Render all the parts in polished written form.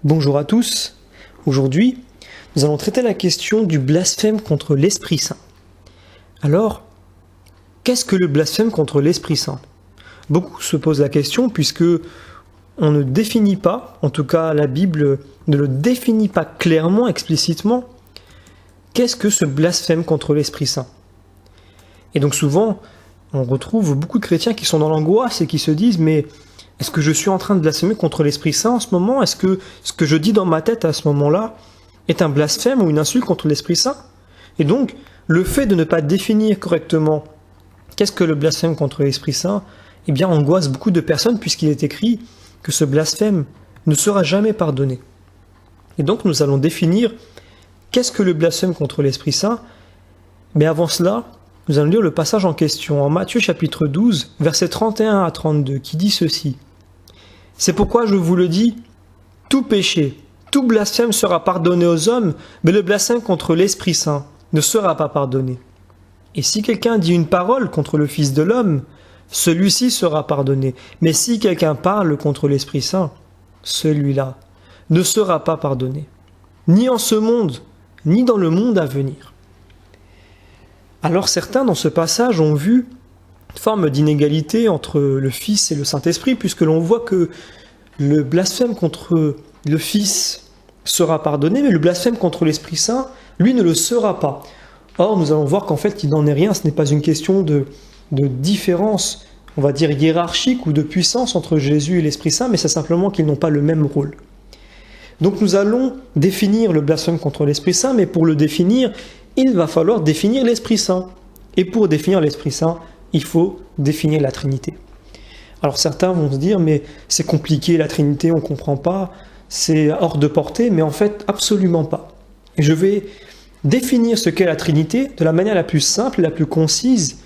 Bonjour à tous. Aujourd'hui, nous allons traiter la question du blasphème contre l'Esprit Saint. Alors, qu'est-ce que le blasphème contre l'Esprit Saint? Beaucoup se posent la question puisque on ne définit pas, en tout cas la Bible ne le définit pas clairement, explicitement, qu'est-ce que ce blasphème contre l'Esprit Saint. Et donc souvent, on retrouve beaucoup de chrétiens qui sont dans l'angoisse et qui se disent « mais est-ce que je suis en train de blasphémer contre l'Esprit Saint en ce moment? Est-ce que ce que je dis dans ma tête à ce moment-là est un blasphème ou une insulte contre l'Esprit Saint ?» Et donc, le fait de ne pas définir correctement qu'est-ce que le blasphème contre l'Esprit Saint, eh bien, angoisse beaucoup de personnes puisqu'il est écrit que ce blasphème ne sera jamais pardonné. Et donc, nous allons définir qu'est-ce que le blasphème contre l'Esprit Saint. Mais avant cela, nous allons lire le passage en question en Matthieu chapitre 12, versets 31 à 32, qui dit ceci. « C'est pourquoi je vous le dis, tout péché, tout blasphème sera pardonné aux hommes, mais le blasphème contre l'Esprit Saint ne sera pas pardonné. Et si quelqu'un dit une parole contre le Fils de l'homme, celui-ci sera pardonné. Mais si quelqu'un parle contre l'Esprit Saint, celui-là ne sera pas pardonné, ni en ce monde, ni dans le monde à venir. » Alors certains dans ce passage ont vu une forme d'inégalité entre le Fils et le Saint-Esprit, puisque l'on voit que le blasphème contre le Fils sera pardonné, mais le blasphème contre l'Esprit Saint, lui, ne le sera pas. Or, nous allons voir qu'en fait, il n'en est rien, ce n'est pas une question de différence, on va dire hiérarchique ou de puissance entre Jésus et l'Esprit Saint, mais c'est simplement qu'ils n'ont pas le même rôle. Donc nous allons définir le blasphème contre l'Esprit Saint, mais pour le définir, il va falloir définir l'Esprit Saint. Et pour définir l'Esprit Saint, il faut définir la Trinité. Alors certains vont se dire, mais c'est compliqué la Trinité, on ne comprend pas, c'est hors de portée, mais en fait, absolument pas. Et je vais définir ce qu'est la Trinité de la manière la plus simple et la plus concise,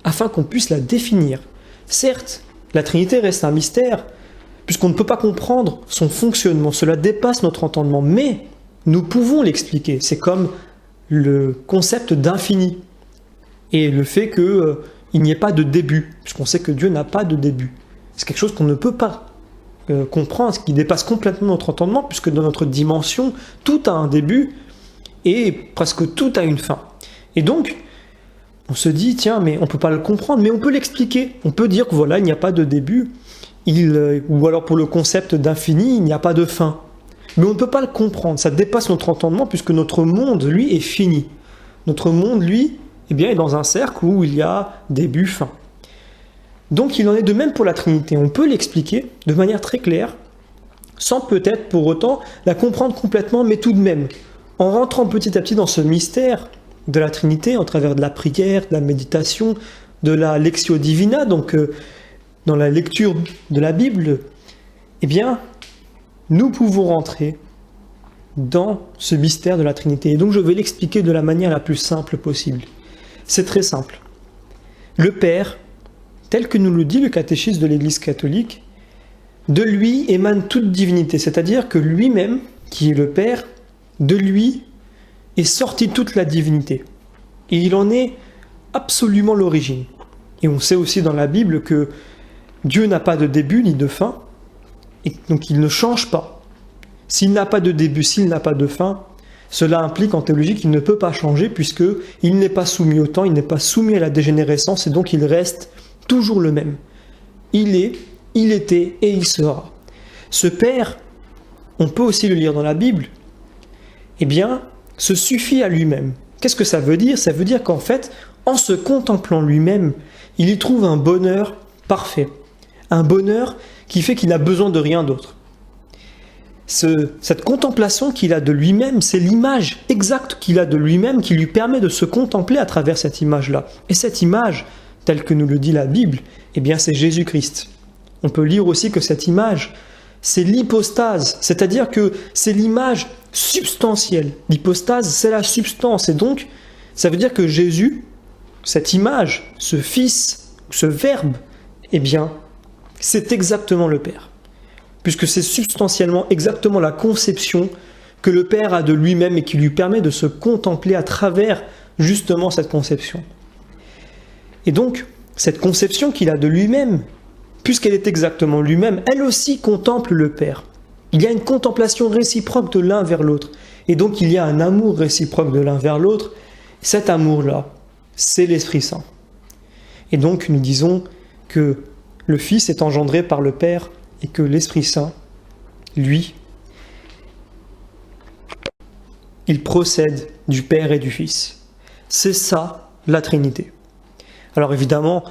afin qu'on puisse la définir. Certes, la Trinité reste un mystère, puisqu'on ne peut pas comprendre son fonctionnement, cela dépasse notre entendement, mais nous pouvons l'expliquer. C'est comme le concept d'infini et le fait qu'il n'y ait pas de début, puisqu'on sait que Dieu n'a pas de début. C'est quelque chose qu'on ne peut pas comprendre, ce qui dépasse complètement notre entendement, puisque dans notre dimension, tout a un début et presque tout a une fin. Et donc, on se dit, tiens, mais on ne peut pas le comprendre, mais on peut l'expliquer. On peut dire que voilà, il n'y a pas de début, ou alors pour le concept d'infini, il n'y a pas de fin. Mais on ne peut pas le comprendre, ça dépasse notre entendement puisque notre monde, lui, est fini. Notre monde, lui, eh bien, est dans un cercle où il y a début, fin. Donc il en est de même pour la Trinité. On peut l'expliquer de manière très claire, sans peut-être pour autant la comprendre complètement, mais tout de même, en rentrant petit à petit dans ce mystère de la Trinité, en travers de la prière, de la méditation, de la lectio divina, donc dans la lecture de la Bible, eh bien, nous pouvons rentrer dans ce mystère de la Trinité. Et donc je vais l'expliquer de la manière la plus simple possible. C'est très simple. Le Père, tel que nous le dit le catéchisme de l'Église catholique, de lui émane toute divinité, c'est-à-dire que lui-même, qui est le Père, de lui est sortie toute la divinité. Et il en est absolument l'origine. Et on sait aussi dans la Bible que Dieu n'a pas de début ni de fin, et donc il ne change pas. S'il n'a pas de début, s'il n'a pas de fin, cela implique en théologie qu'il ne peut pas changer puisqu'il n'est pas soumis au temps, il n'est pas soumis à la dégénérescence et donc il reste toujours le même. Il est, il était et il sera. Ce Père, on peut aussi le lire dans la Bible, eh bien, se suffit à lui-même. Qu'est-ce que ça veut dire? Ça veut dire qu'en fait, en se contemplant lui-même, il y trouve un bonheur parfait. Un bonheur qui fait qu'il n'a besoin de rien d'autre. Cette contemplation qu'il a de lui-même, c'est l'image exacte qu'il a de lui-même qui lui permet de se contempler à travers cette image-là. Et cette image, telle que nous le dit la Bible, eh bien c'est Jésus-Christ. On peut lire aussi que cette image, c'est l'hypostase, c'est-à-dire que c'est l'image substantielle. L'hypostase, c'est la substance. Et donc, ça veut dire que Jésus, cette image, ce Fils, ce Verbe, eh bien, c'est exactement le Père. Puisque c'est substantiellement exactement la conception que le Père a de lui-même et qui lui permet de se contempler à travers justement cette conception. Et donc, cette conception qu'il a de lui-même, puisqu'elle est exactement lui-même, elle aussi contemple le Père. Il y a une contemplation réciproque de l'un vers l'autre. Et donc il y a un amour réciproque de l'un vers l'autre. Cet amour-là, c'est l'Esprit Saint. Et donc nous disons que le Fils est engendré par le Père et que l'Esprit Saint, lui, il procède du Père et du Fils. C'est ça la Trinité. Alors évidemment,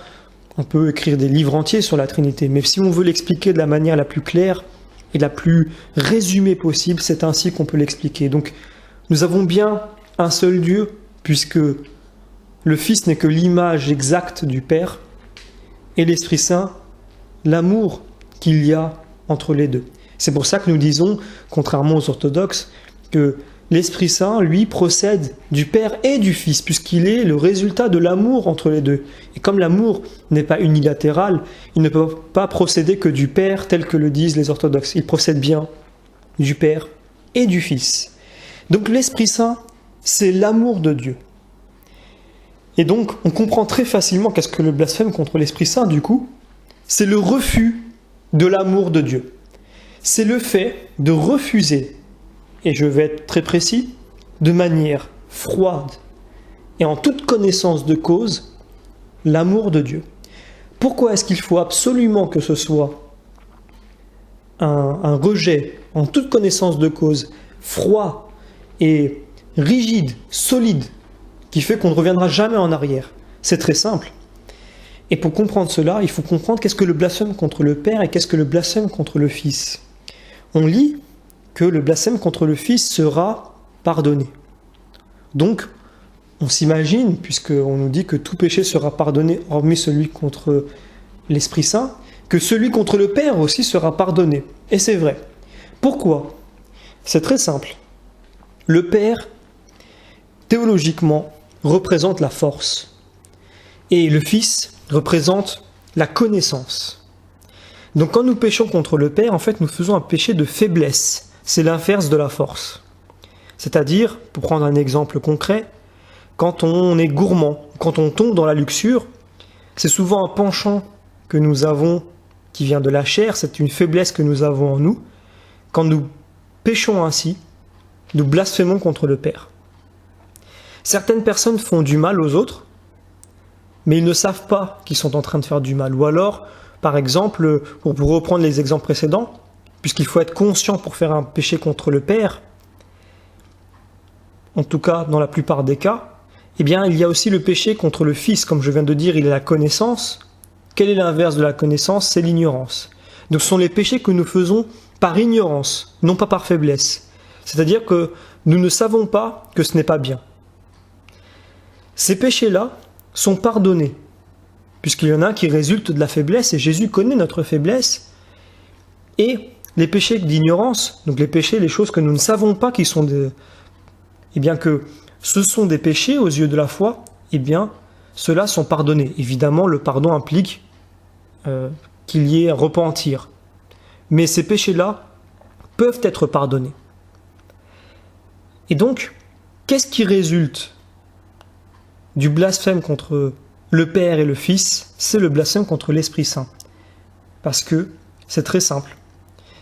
on peut écrire des livres entiers sur la Trinité, mais si on veut l'expliquer de la manière la plus claire et la plus résumée possible, c'est ainsi qu'on peut l'expliquer. Donc nous avons bien un seul Dieu, puisque le Fils n'est que l'image exacte du Père, et l'Esprit Saint, l'amour qu'il y a entre les deux. C'est pour ça que nous disons, contrairement aux orthodoxes, que l'Esprit Saint, lui, procède du Père et du Fils, puisqu'il est le résultat de l'amour entre les deux. Et comme l'amour n'est pas unilatéral, il ne peut pas procéder que du Père, tel que le disent les orthodoxes. Il procède bien du Père et du Fils. Donc l'Esprit Saint, c'est l'amour de Dieu. Et donc, on comprend très facilement qu'est-ce que le blasphème contre l'Esprit Saint, du coup. C'est le refus de l'amour de Dieu. C'est le fait de refuser, et je vais être très précis, de manière froide et en toute connaissance de cause, l'amour de Dieu. Pourquoi est-ce qu'il faut absolument que ce soit un rejet en toute connaissance de cause, froid et rigide, solide, qui fait qu'on ne reviendra jamais en arrière? C'est très simple. Et pour comprendre cela, il faut comprendre qu'est-ce que le blasphème contre le Père et qu'est-ce que le blasphème contre le Fils. On lit que le blasphème contre le Fils sera pardonné. Donc, on s'imagine, puisqu'on nous dit que tout péché sera pardonné, hormis celui contre l'Esprit Saint, que celui contre le Père aussi sera pardonné. Et c'est vrai. Pourquoi? C'est très simple. Le Père, théologiquement, représente la force. Et le Fils représente la connaissance. Donc quand nous péchons contre le Père, en fait, nous faisons un péché de faiblesse. C'est l'inverse de la force. C'est-à-dire, pour prendre un exemple concret, quand on est gourmand, quand on tombe dans la luxure, c'est souvent un penchant que nous avons qui vient de la chair, c'est une faiblesse que nous avons en nous. Quand nous péchons ainsi, nous blasphémons contre le Père. Certaines personnes font du mal aux autres, mais ils ne savent pas qu'ils sont en train de faire du mal. Ou alors, par exemple, pour reprendre les exemples précédents, puisqu'il faut être conscient pour faire un péché contre le Père, en tout cas dans la plupart des cas, eh bien il y a aussi le péché contre le Fils. Comme je viens de dire, il est la connaissance. Quel est l'inverse de la connaissance? C'est l'ignorance. Donc ce sont les péchés que nous faisons par ignorance, non pas par faiblesse. C'est-à-dire que nous ne savons pas que ce n'est pas bien. Ces péchés-là sont pardonnés, puisqu'il y en a qui résultent de la faiblesse, et Jésus connaît notre faiblesse. Et les péchés d'ignorance, donc les péchés, les choses que nous ne savons pas qui sont eh bien que ce sont des péchés aux yeux de la foi, eh bien ceux-là sont pardonnés. Évidemment, le pardon implique qu'il y ait un repentir. Mais ces péchés-là peuvent être pardonnés. Et donc, qu'est-ce qui résulte du blasphème contre le Père et le Fils? C'est le blasphème contre l'Esprit Saint. Parce que c'est très simple.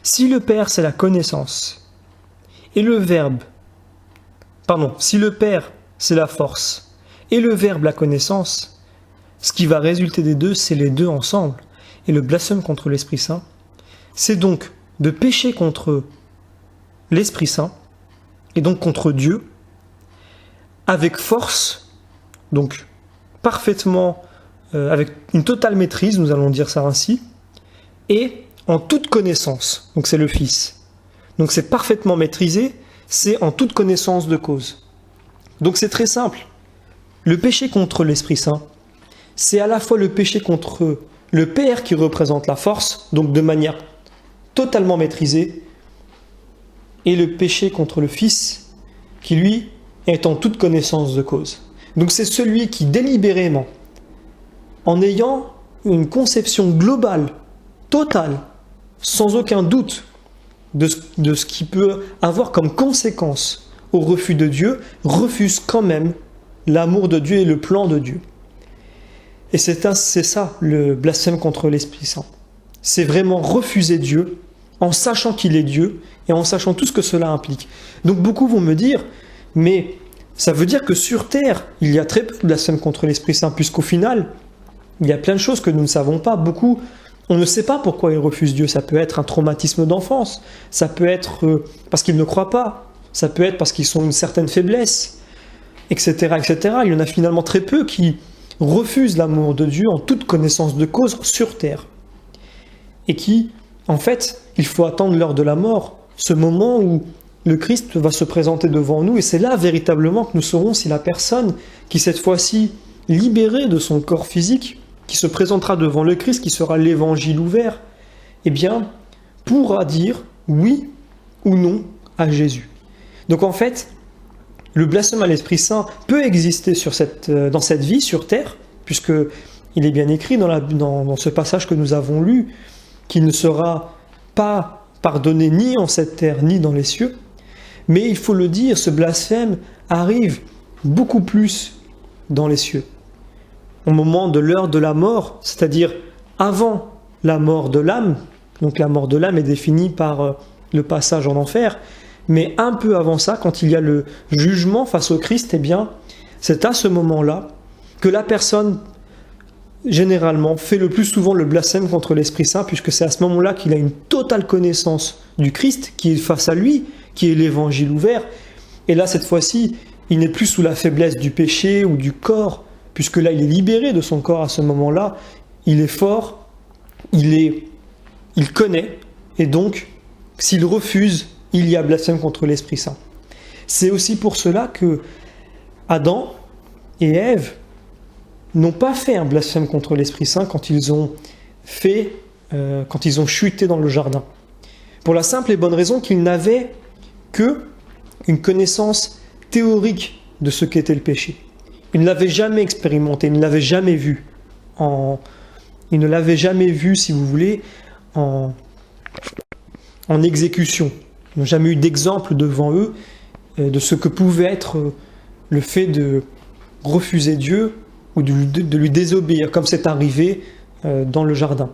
Si le Père, c'est la connaissance, et le Verbe, si le Père, c'est la force, et le Verbe, la connaissance, ce qui va résulter des deux, c'est les deux ensemble. Et le blasphème contre l'Esprit Saint, c'est donc de pécher contre l'Esprit Saint, et donc contre Dieu, avec force, donc parfaitement, avec une totale maîtrise, nous allons dire ça ainsi, et en toute connaissance, donc c'est le Fils. Donc c'est parfaitement maîtrisé, c'est en toute connaissance de cause. Donc c'est très simple. Le péché contre l'Esprit Saint, c'est à la fois le péché contre le Père qui représente la force, donc de manière totalement maîtrisée, et le péché contre le Fils, qui lui est en toute connaissance de cause. Donc c'est celui qui délibérément, en ayant une conception globale, totale, sans aucun doute de ce qui peut avoir comme conséquence au refus de Dieu, refuse quand même l'amour de Dieu et le plan de Dieu. Et c'est ça le blasphème contre l'Esprit Saint. C'est vraiment refuser Dieu en sachant qu'il est Dieu et en sachant tout ce que cela implique. Donc beaucoup vont me dire, mais ça veut dire que sur terre, il y a très peu de blasphème contre l'Esprit Saint, puisqu'au final, il y a plein de choses que nous ne savons pas. Beaucoup, on ne sait pas pourquoi ils refusent Dieu. Ça peut être un traumatisme d'enfance, ça peut être parce qu'ils ne croient pas, ça peut être parce qu'ils ont une certaine faiblesse, etc., etc. Il y en a finalement très peu qui refusent l'amour de Dieu en toute connaissance de cause sur terre. Et qui, en fait, il faut attendre l'heure de la mort, ce moment où le Christ va se présenter devant nous, et c'est là véritablement que nous saurons si la personne qui cette fois-ci, libérée de son corps physique, qui se présentera devant le Christ, qui sera l'évangile ouvert, eh bien, pourra dire oui ou non à Jésus. Donc en fait, le blasphème à l'Esprit Saint peut exister dans cette vie sur terre, puisque il est bien écrit dans ce passage que nous avons lu, qu'il ne sera pas pardonné ni en cette terre, ni dans les cieux. Mais il faut le dire, ce blasphème arrive beaucoup plus dans les cieux. Au moment de l'heure de la mort, c'est-à-dire avant la mort de l'âme, donc la mort de l'âme est définie par le passage en enfer, mais un peu avant ça, quand il y a le jugement face au Christ, eh bien, c'est à ce moment-là que la personne, généralement, fait le plus souvent le blasphème contre l'Esprit Saint, puisque c'est à ce moment-là qu'il a une totale connaissance du Christ, qui est face à lui, qui est l'évangile ouvert. Et là, cette fois-ci, il n'est plus sous la faiblesse du péché ou du corps, puisque là, il est libéré de son corps à ce moment-là. Il est fort, il connaît, et donc, s'il refuse, il y a blasphème contre l'Esprit Saint. C'est aussi pour cela que Adam et Ève n'ont pas fait un blasphème contre l'Esprit Saint quand ils ont chuté dans le jardin. Pour la simple et bonne raison qu'ils n'avaient que une connaissance théorique de ce qu'était le péché. Ils ne l'avaient jamais expérimenté, ils ne l'avaient jamais vu. Ils ne l'avaient jamais vu, si vous voulez, en exécution. Ils n'ont jamais eu d'exemple devant eux de ce que pouvait être le fait de refuser Dieu ou de lui désobéir, comme c'est arrivé dans le jardin.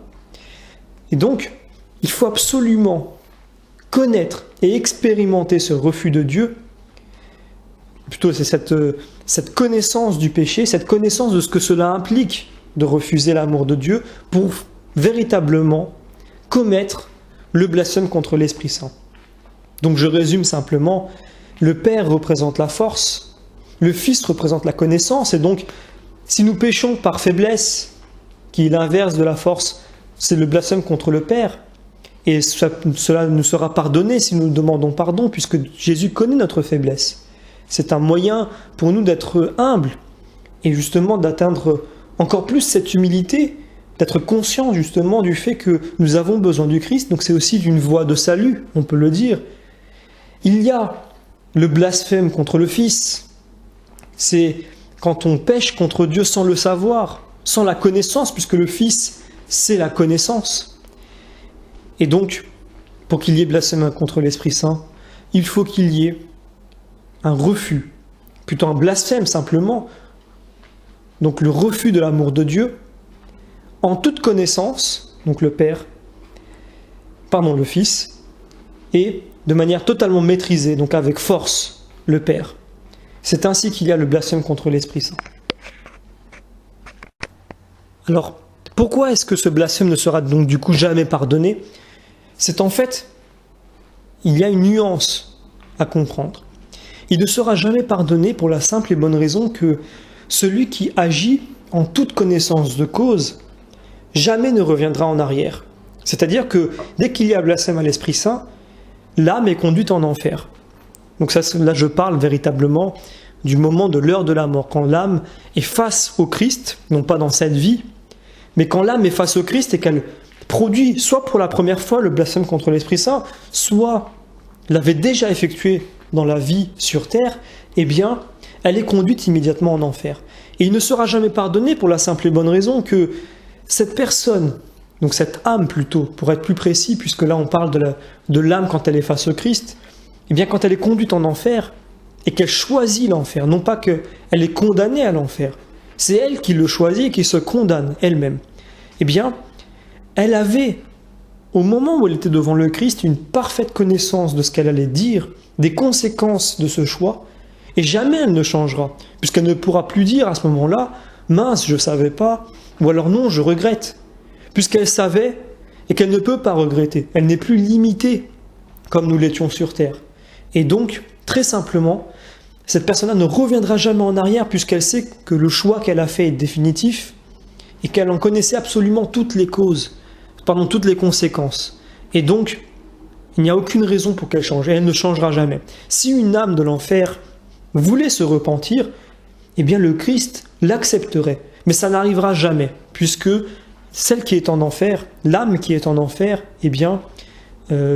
Et donc, il faut absolument connaître et expérimenter ce refus de Dieu. Plutôt, c'est cette connaissance du péché, cette connaissance de ce que cela implique de refuser l'amour de Dieu pour véritablement commettre le blasphème contre l'Esprit Saint. Donc je résume simplement, le Père représente la force, le Fils représente la connaissance, et donc si nous péchons par faiblesse, qui est l'inverse de la force, c'est le blasphème contre le Père, et cela nous sera pardonné si nous demandons pardon, puisque Jésus connaît notre faiblesse. C'est un moyen pour nous d'être humbles, et justement d'atteindre encore plus cette humilité, d'être conscient justement du fait que nous avons besoin du Christ, donc c'est aussi une voie de salut, on peut le dire. Il y a le blasphème contre le Fils, c'est quand on pêche contre Dieu sans le savoir, sans la connaissance, puisque le Fils, c'est la connaissance. Et donc, pour qu'il y ait blasphème contre l'Esprit Saint, il faut qu'il y ait un refus, plutôt un blasphème simplement, donc le refus de l'amour de Dieu, en toute connaissance, donc le Fils, et de manière totalement maîtrisée, donc avec force, le Père. C'est ainsi qu'il y a le blasphème contre l'Esprit Saint. Alors, pourquoi est-ce que ce blasphème ne sera donc du coup jamais pardonné? C'est en fait, il y a une nuance à comprendre. Il ne sera jamais pardonné pour la simple et bonne raison que celui qui agit en toute connaissance de cause jamais ne reviendra en arrière. C'est-à-dire que dès qu'il y a blasphème à l'Esprit Saint, l'âme est conduite en enfer. Donc là, je parle véritablement du moment de l'heure de la mort, quand l'âme est face au Christ, non pas dans cette vie, mais quand l'âme est face au Christ et qu'elle produit soit pour la première fois le blasphème contre l'Esprit Saint, soit l'avait déjà effectué dans la vie sur terre, eh bien, elle est conduite immédiatement en enfer. Et il ne sera jamais pardonné pour la simple et bonne raison que cette personne, donc cette âme plutôt, pour être plus précis, puisque là on parle de l'âme quand elle est face au Christ, eh bien quand elle est conduite en enfer, et qu'elle choisit l'enfer, non pas qu'elle est condamnée à l'enfer, c'est elle qui le choisit et qui se condamne elle-même, eh bien, elle avait au moment où elle était devant le Christ, une parfaite connaissance de ce qu'elle allait dire, des conséquences de ce choix, et jamais elle ne changera, puisqu'elle ne pourra plus dire à ce moment-là « mince, je ne savais pas », ou alors « non, je regrette », puisqu'elle savait et qu'elle ne peut pas regretter. Elle n'est plus limitée comme nous l'étions sur terre. Et donc, très simplement, cette personne-là ne reviendra jamais en arrière puisqu'elle sait que le choix qu'elle a fait est définitif et qu'elle en connaissait absolument toutes les causes, toutes les conséquences. Et donc, il n'y a aucune raison pour qu'elle change et elle ne changera jamais. Si une âme de l'enfer voulait se repentir, eh bien le Christ l'accepterait. Mais ça n'arrivera jamais, puisque celle qui est en enfer, l'âme qui est en enfer, eh bien,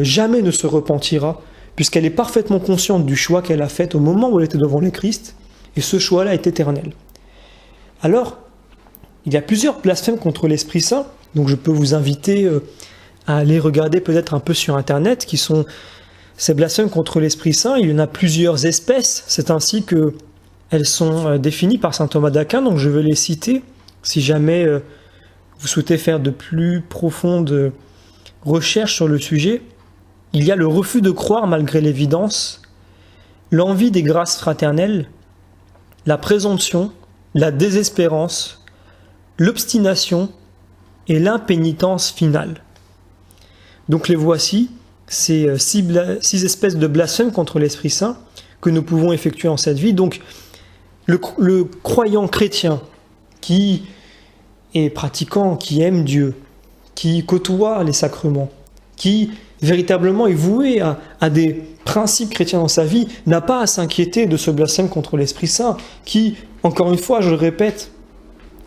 jamais ne se repentira, puisqu'elle est parfaitement consciente du choix qu'elle a fait au moment où elle était devant le Christ, et ce choix-là est éternel. Alors, il y a plusieurs blasphèmes contre l'Esprit Saint, donc je peux vous inviter à aller regarder peut-être un peu sur Internet, qui sont ces blasphèmes contre l'Esprit Saint. Il y en a plusieurs espèces, c'est ainsi qu'elles sont définies par saint Thomas d'Aquin, donc je vais les citer, si jamais vous souhaitez faire de plus profondes recherches sur le sujet. Il y a le refus de croire malgré l'évidence, l'envie des grâces fraternelles, la présomption, la désespérance, l'obstination et l'impénitence finale. Donc les voici, ces 6 espèces de blasphèmes contre l'Esprit Saint que nous pouvons effectuer en cette vie. Donc le croyant chrétien qui est pratiquant, qui aime Dieu, qui côtoie les sacrements, qui véritablement est voué à des principes chrétiens dans sa vie, n'a pas à s'inquiéter de ce blasphème contre l'Esprit Saint, qui, encore une fois, je le répète,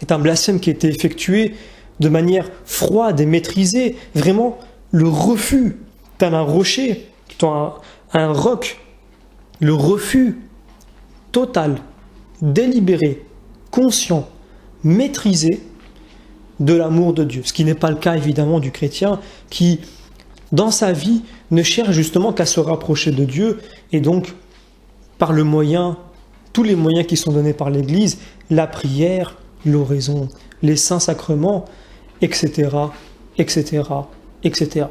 est un blasphème qui a été effectué de manière froide et maîtrisée, vraiment le refus, tel un rocher, un roc, le refus total, délibéré, conscient, maîtrisé de l'amour de Dieu. Ce qui n'est pas le cas évidemment du chrétien qui, dans sa vie, ne cherche justement qu'à se rapprocher de Dieu et donc par tous les moyens qui sont donnés par l'Église, la prière, l'oraison, les saints sacrements, etc., etc., etc.